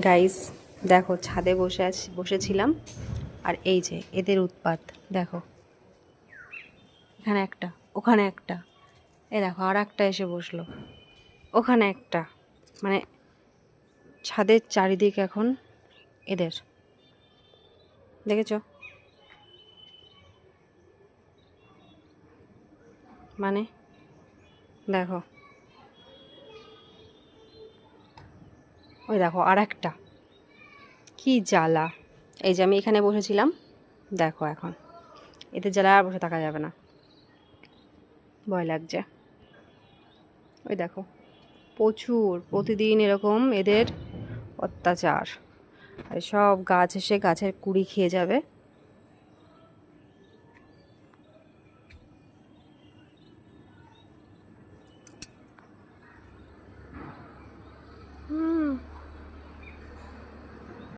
Guys দেখো, ছাদে বসেছিলাম, আর এই যে এদের উৎপাত দেখো। এখানে একটা, ওখানে একটা, এই দেখো আর একটা এসে বসলো, ওখানে একটা। মানে ছাদের চারিদিক এখন এদের, দেখেছো? মানে দেখো, ওই দেখো আর একটা, কি জ্বালা। এই যে আমি এখানে বসেছিলাম, দেখো এখন এদের জ্বালা আর বসে থাকা যাবে না, ভয় লাগছে। ওই দেখো প্রচুর, প্রতিদিন এরকম এদের অত্যাচার। আর সব গাছ এসে গাছের কুড়ি খেয়ে যাবে।